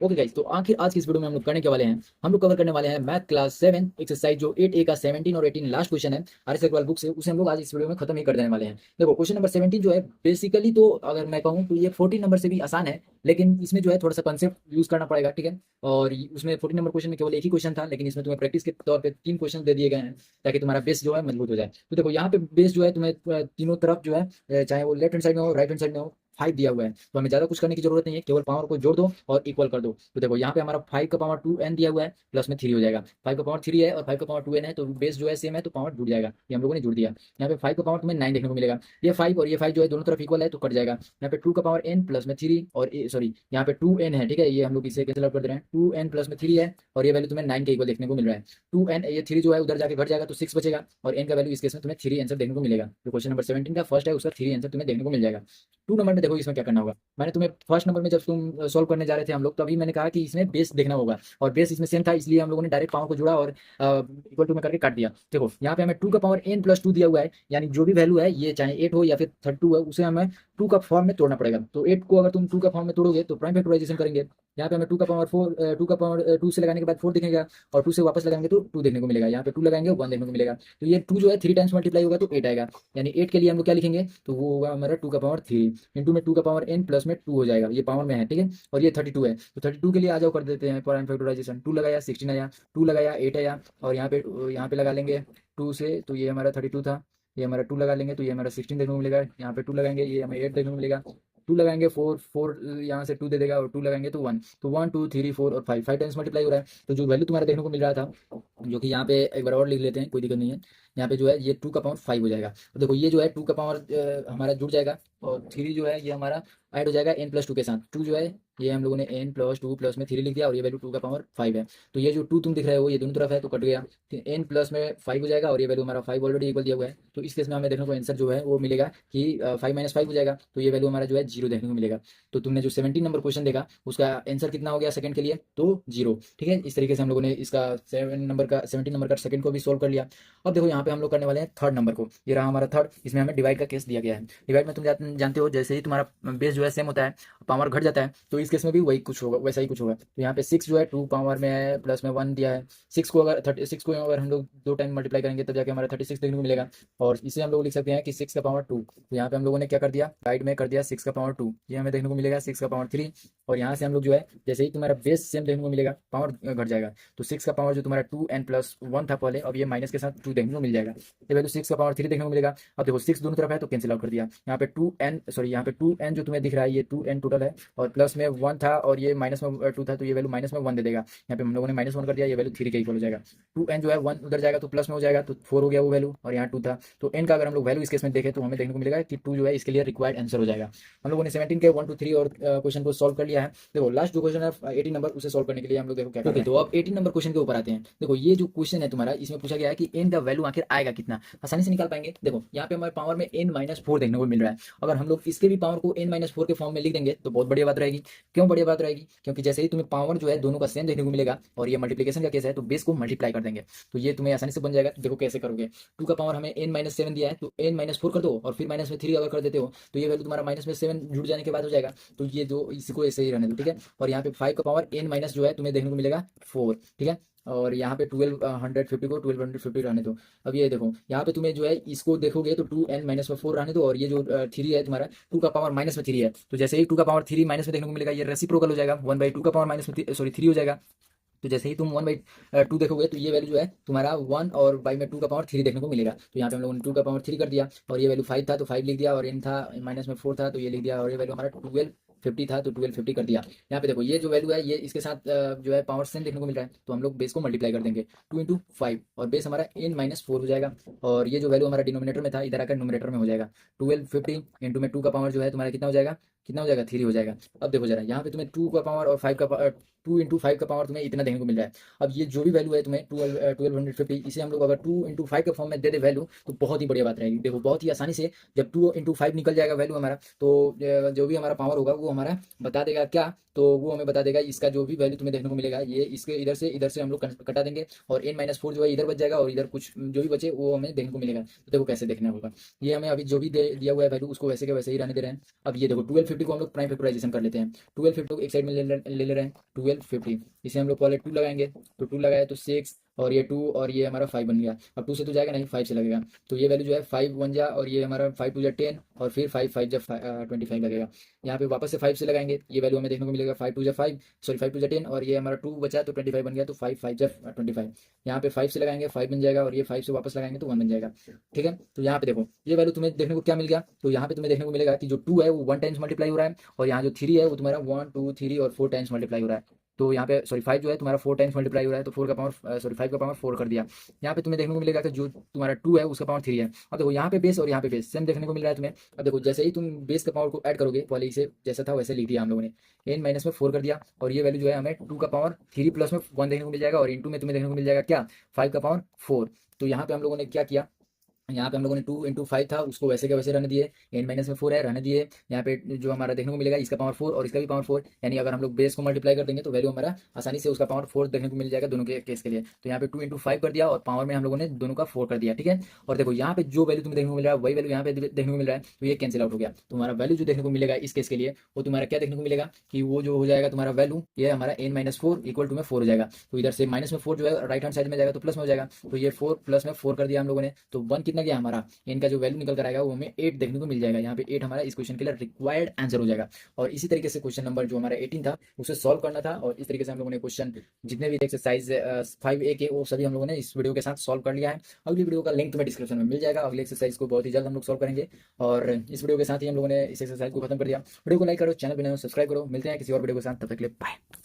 Okay guys, तो आखिर आज की इस वीडियो में हम लोग करने के वाले हैं, हम लोग कवर करने वाले हैं मैथ क्लास 7 एक्सरसाइज जो 8A का 17 और 18 लास्ट क्वेश्चन है आर एस अग्रवाल बुक से, उसे हम लोग आज इस वीडियो में खत्म ही कर देने वाले हैं। देखो क्वेश्चन नंबर 17 जो है बेसिकली तो अगर मैं कहूँ तो ये 14 नंबर से भी आसान है, लेकिन इसमें जो है थोड़ा सा कंसेप्ट यूज करना पड़ेगा, ठीक है। और उसमें 14 नंबर क्वेश्चन में केवल एक ही क्वेश्चन था, लेकिन इसमें तुम्हें प्रैक्टिस के तौर पर 3 क्वेश्चन दे दिए गए हैं ताकि तुम्हारा बेस जो है मजबूत हो जाए। तो देखो यहाँ पे बेस जो है तुम्हें तीनों तरफ जो है, चाहे वो लेफ्ट हैंड साइड में हो राइट हैंड साइड में हो, 5 दिया हुआ है। तो हमें ज्यादा कुछ करने की जरूरत नहीं है, केवल पावर को जोड़ दो और इक्वल कर दो। तो देखो यहाँ पे हमारा 5 का पावर 2n दिया हुआ है, प्लस में 3 हो जाएगा। 5 का पावर 3 है और 5 का पावर 2n है, तो बेस जो है सेम है, तो पावर जुड़ जाएगा। ये हम लोगों ने जुड़ दिया। यहाँ पे 5 का पावर तुम्हें 9 देखने को मिलेगा। ये 5 और ये 5 जो है दोनों तरफ इक्वल है, तो कट जाएगा। यहाँ पे 2 का पावर n प्लस में 3 और सॉरी यहाँ पे 2n है, ठीक है। ये हम लोग इसे कैंसिल आउट कर दे रहे हैं। 2n प्लस में 3 है और ये वैल्यू तुम्हें 9 के इक्वल देखने को मिल रहा है। 2n ये 3 जो है उधर जाके घट जाएगा, तो 6 बचेगा और n का वैल्यू इस केस में तुम्हें 3 आंसर देखने को मिलेगा। जो क्वेश्चन नंबर 17 का फर्स्ट है उसका 3 आंसर तुम्हें देखने को मिल जाएगा। 2 नंबर में देखो इसमें क्या करना होगा। मैंने तुम्हें फर्स्ट नंबर में जब तुम सॉल्व करने जा रहे थे हम लोग, तभी मैंने कहा कि इसमें बेस देखना होगा और बेस इसमें सेम था, इसलिए हम लोगों ने डायरेक्ट पावर को जोड़ा और इक्वल टू में करके काट दिया। देखो यहाँ पे हमें 2 का पावर n प्लस 2 दिया हुआ है, यानी जो भी वैल्यू है, ये चाहे 8 हो या फिर 32 है, उसे हमें 2 का फॉर्म में तोड़ना पड़ेगा। तो 8 को अगर तुम 2 का फॉर्म में तोड़ोगे तो प्राइम फैक्टराइजेशन करेंगे। यहाँ पे हमें 2 का पावर 4 2 का पावर 2 से लगाने के बाद 4 दिखेगा और 2 से वापस लगाएंगे तो 2 देखने को मिलेगा। यहाँ पे 2 लगाएंगे 1 देखने को मिलेगा। तो ये 2 जो है 3 टाइम्स मल्टीप्लाई होगा तो 8 आएगा। यानी 8 के लिए हम लोग क्या लिखेंगे, तो वो होगा हमारा 2 का पावर 3 इंटू में 2 का पावर n प्लस में 2 हो जाएगा। ये पावर में है, ठीक है। और ये 32 है, तो 32 के लिए आ जाओ कर देते हैं प्राइम फैक्टराइजेशन। 2 लगाया 16 आया, 2 लगाया 8 आया और यहाँ पे लगा लेंगे 2 से, तो ये हमारा 32 था। ये हमारा 2 लगा लेंगे तो ये हमारा 16 देखने को मिलेगा। यहाँ पे 2 लगाएंगे ये हमें 8 देखने को मिलेगा। 2 लगाएंगे 4 4 यहाँ से 2 दे देगा और 2 लगाएंगे तो 1। तो 1 2 3 4 और 5 टाइम्स मल्टीप्लाई हो रहा है। तो जो वैल्यू तुम्हारा देखने को मिल रहा था, जो कि यहाँ पे एक बार और लिख लेते हैं, कोई दिक्कत नहीं है। यहाँ पे जो है ये 2 का पावर 5 हो जाएगा। तो देखो ये जो है 2 का पावर हमारा जुड़ जाएगा और 3 जो है ये हमारा ऐड हो जाएगा n प्लस 2 के साथ। 2 जो है ये हम लोगों ने n प्लस 2 प्लस में 3 लिख दिया और ये वैल्यू 2 का पावर 5 है। तो ये जो 2 तुम दिख रहे हो ये दोनों तरफ है तो कट गया। n प्लस में 5 हो जाएगा और ये वैल्यू हमारा 5 ऑलरेडी इक्वल दिया हुआ है। तो इस केस में हमें देखने को आंसर जो है वो मिलेगा कि 5 माइनस 5 हो जाएगा। तो ये वैल्यू हमारा जो है 0 देखने को मिलेगा। तो तुमने जो 17 नंबर क्वेश्चन देखा उसका आंसर कितना हो गया सेकंड के लिए, तो 0, ठीक है। इस तरीके से हम लोगों ने इसका 17 नंबर का सेकंड को भी सोल्व कर लिया। अब देखो यहाँ पे हम लोग करने वाले हैं थर्ड नंबर को। ये रहा हमारा थर्ड। इसमें हमें डिवाइड का केस दिया गया है। डिवाइड में तुम जानते हो, जैसे ही तुम्हारा बेस जो है सेम होता है, पावर घट जाता है, तो इस केस में भी वही कुछ होगा, वैसा ही कुछ होगा। तो यहाँ पे 6 जो है 2 पावर में है प्लस में 1 दिया है। 6 को अगर हम लोग 2 टाइम मल्टीप्लाई करेंगे तब जाके हमारा 36 देखने को मिलेगा। और इसे हम लोग लिख सकते हैं कि 6 का पावर 2। तो यहाँ पे हम लोगों ने क्या कर दिया, राइट में कर दिया 6 का पावर 2। ये हमें देखने को मिलेगा 6 का पावर 3। और यहाँ से हम लोग जो है जैसे ही तुम्हारा बेस सेम देखने को मिलेगा, पावर घट जाएगा। तो 6 का पावर जो तुम्हारा 2n प्लस 1 था पहले, अब ये माइनस के साथ 2 देखने को मिल जाएगा। ये वैल्यू 6 का पावर 3 देखने को मिलेगा। अब देखो 6 दोनों तरफ है तो कैंसिल आउट कर दिया। यहाँ पे 2n सॉरी यहाँ पे 2n जो तुम्हें दिख रहा है ये 2n टोटल है और प्लस में 1 था और ये माइनस में 2 था, तो ये वैल्यू माइनस में 1 दे देगा। यहाँ पे हम लोगों ने माइनस 1 कर दिया, ये वैल्यू 3 के इक्वल हो जाएगा। 2n जो है 1 उधर जाएगा तो प्लस में हो जाएगा, तो 4 हो गया वो वैल्यू और यहाँ 2 था। तो n का अगर हम लोग वैल्यू इस केस में देखें तो हमें देखने को मिलेगा कि 2 जो है इसके लिए रिक्वायर्ड आंसर हो जाएगा। हम लोगों ने 17 के 1 2 3 और क्वेश्चन को सॉल्व कर लिया है। देखो लास्ट जो क्वेश्चन है 18 नंबर, उसे सॉल्व करने के लिए हम लोग देखो क्या करते हैं। तो अब 18 नंबर क्वेश्चन के ऊपर आते हैं। देखो ये जो क्वेश्चन है तुम्हारा, इसमें पूछा गया है कि n का वैल्यू आखिर आएगा कितना, आसानी से निकाल पाएंगे। देखो यहाँ पे हमारे पावर में n माइनस 4 देखने को मिल रहा है। अगर हम लोग इसके भी पावर को n माइनस 4 के फॉर्म में लिख देंगे तो बहुत बढ़िया बात रहेगी। क्यों बढ़िया बात रहेगी, क्योंकि जैसे ही तुम्हें पावर जो है दोनों का सेम देखने को मिलेगा और ये मल्टीप्लिकेशन का केस है, तो बेस को मल्टीप्लाई कर देंगे तो ये तुम्हें आसानी से बन जाएगा। तो देखो कैसे करोगे, 2 का पावर हमें n माइनस 7 दिया है, तो n माइनस 4 कर दो और फिर माइनस में 3 अगर कर देते हो तो ये वैल्यू तुम्हारा माइनस में 7 जुड़ जाने के बाद हो जाएगा। तो ये जो इसको ऐसे ही रहने दो, ठीक है। और यहाँ पे 5 का पावर n माइनस जो है तुम्हें देखने को मिलेगा 4, ठीक है। और यहाँ पे 1250 को 1250 रहने दो। अब ये देखो यहाँ पे तुम्हें जो है इसको देखोगे तो 2n माइनस में 4 रहने दो और ये जो 3 है तुम्हारा 2 का पावर माइनस में 3 है। तो जैसे ही 2 का पावर 3 माइनस में देखने को मिलेगा, ये रेसिप्रोकल हो जाएगा, 1/2 का पावर माइनस में सॉरी 3 हो जाएगा। तो जैसे ही तुम 1/2 देखोगे तो ये वैल्यू जो है तुम्हारा 1 और बाई में 2 का पावर 3 देखने को मिलेगा। तो यहाँ पे हम लोगों ने 2 का पावर 3 कर दिया और ये वैल्यू 5 था तो 5 लिख दिया और n था माइनस में 4 था तो ये लिख दिया और ये वैल्यू हमारा 1250 था तो 1250 कर दिया। यहाँ पे देखो ये जो वैल्यू है ये इसके साथ जो है पावर सेम देखने को मिल रहा है, तो हम लोग बेस को मल्टीप्लाई कर देंगे 2 इंटू 5 और बेस हमारा n माइनस 4 हो जाएगा। और ये जो वैल्यू हमारा डिनोमिनेटर में था इधर आकर नोमिनेटर में हो जाएगा। 1250 इंटू में 2 का पावर जो है तुम्हारा कितना हो जाएगा, 3 हो जाएगा। अब देखो जरा यहाँ पे तुम्हें 2 का पावर और 5 का 2 इंटू 5 का पावर तुम्हें इतना देखने को मिल रहा है। अब ये जो भी वैल्यू है तुम्हें 1250, इसे हम लोग अगर 2 इंटू 5 के फॉर्म में दे दे वैल्यू तो बहुत ही बढ़िया बात रहेगी। देखो बहुत ही आसानी से जब 2 इंटू 5 निकल जाएगा वैल्यू हमारा, तो जो भी हमारा पावर होगा वो हमारा बता देगा क्या, तो वो हमें बता देगा इसका जो भी वैल्यू तुम्हें देखने को मिलेगा ये इसके इधर से हम लोग कटा देंगे और n माइनस 4 जो है इधर बच जाएगा और इधर कुछ जो भी बचे वो हमें देखने को मिलेगा। तो देखो कैसे देखना होगा, ये हमें अभी जो भी दिया हुआ है वैल्यू उसको वैसे के वैसे ही रहने दे रहे हैं। अब ये देखो 1250 को हम लोग प्राइम फैक्टराइजेशन कर लेते हैं। 1250 को एक साइड में ले ले रहे हैं 1250, इसे हम लोग पहले 2 लगाएंगे, तो 2 लगाए तो 6 और ये 2 और ये हमारा 5 बन गया। अब 2 से तो जाएगा नहीं, 5 से लगेगा, तो ये वैल्यू जो है 5 बन जा, और ये हमारा 5 2 जा 10 और फिर 5 5 जा 25 लगेगा। यहाँ पे वापस से 5 से लगाएंगे, ये वैल्यू हमें देखने को मिलेगा 5 2 जा 5, सॉरी 5 2 जा 10 और ये हमारा 2 बचा तो 25 बन गया, तो 5 5 जा 25। यहाँ पे 5 से लगाएंगे 5 बन जाएगा, और ये 5 से वापस लगाएंगे तो 1 बन जाएगा। ठीक है, तो यहाँ पे देखो ये वैल्यू तुम्हें देखने को क्या मिल गया, तो यहाँ पे तुम्हें देखने को मिलेगा कि जो 2 है वो 1 टाइम्स मल्टीप्लाई हो रहा है, और यहाँ जो 3 है वो तुम्हारा 1 2 3 और 4 टाइम्स मल्टीप्लाई हो रहा है। तो यहाँ पे सॉरी 5 जो है तुम्हारा 4 टाइम्स मल्टीप्लाई हो रहा है, तो 4 का पावर सॉरी 5 का पावर 4 कर दिया। यहाँ पे तुम्हें देखने को मिलेगा कि जो तुम्हारा 2 है उसका पावर 3 है। अब देखो यहाँ पे बेस और यहाँ पे बेस सेम देखने को मिल रहा है तुम्हें। अब देखो जैसे ही तुम बेस का पावर को ऐड करोगे, पहले इसे जैसा था वैसे लिख दिया हम लोगों ने, n माइनस में 4 कर दिया, और ये वैल्यू जो है हमें 2 का पावर 3 प्लस में 1 देखने को मिल जाएगा, और इंटू में तुम्हें देखने को मिल जाएगा क्या 5 का पावर 4। तो यहाँ पे हम लोगों ने क्या किया, यहाँ पे हम लोगों ने 2 इंटू 5 था उसको वैसे के वैसे रहने दिए, n माइनस में 4 है रहने दिए। यहाँ पे जो हमारा देखने को मिलेगा इसका पावर 4 और इसका भी पावर 4, यानी अगर हम लोग बेस को मल्टीप्लाई कर देंगे तो वैल्यू हमारा आसानी से उसका पावर 4 देखने को मिल जाएगा दोनों के केस के लिए। तो यहाँ पे 2 इंटू 5 कर दिया और पावर में हम लोगों ने दोनों का 4 कर दिया। ठीक है, और देखो यहाँ पे जो वैल्यू तुम्हें देखने को मिल रहा है वही वैल्यू यहाँ पे देखने को मिल रहा है, तो ये कैंसिल आउट हो गया। तुम्हारा वैल्यू जो देखने को मिलेगा इस केस के लिए वो तुम्हारा क्या देखने को मिलेगा कि वो जो हो जाएगा तुम्हारा वैल्यू ये हमारा n माइनस 4 इक्वल टू में 4 हो जाएगा। तो इधर से माइनस में 4 जो है राइट हैंड साइड में जाएगा तो प्लस में हो जाएगा, तो ये 4 प्लस में 4 कर दिया हम लोगों ने, तो 1 कितना गया हमारा, इनका जो वैल्यू निकल कर आएगा वो हमें 8 देखने को मिल जाएगा। यहाँ पे 8 हमारा इस क्वेश्चन के लिए रिक्वायर्ड आंसर हो जाएगा। और इसी तरीके से क्वेश्चन नंबर जो हमारा 18 था उसे सॉल्व करना था, और इस तरीके से हम लोगों ने क्वेश्चन जितने भी एक्सरसाइज 5A के वो सभी हम लोगों ने इस वीडियो के साथ सॉल्व कर लिया है। अगली वीडियो का लिंक तुम्हें डिस्क्रिप्शन में मिल जाएगा, अगली एक्सरसाइज को बहुत ही जल्द हम लोग सॉल्व करेंगे। और इस वीडियो के साथ ही हम लोगों ने इस एक्सरसाइज को खत्म कर दिया। वीडियो को लाइक करो, चैनल बनाओ, सब्सक्राइब करो, मिलते हैं किसी और वीडियो के साथ, तब तक के लिए बाय।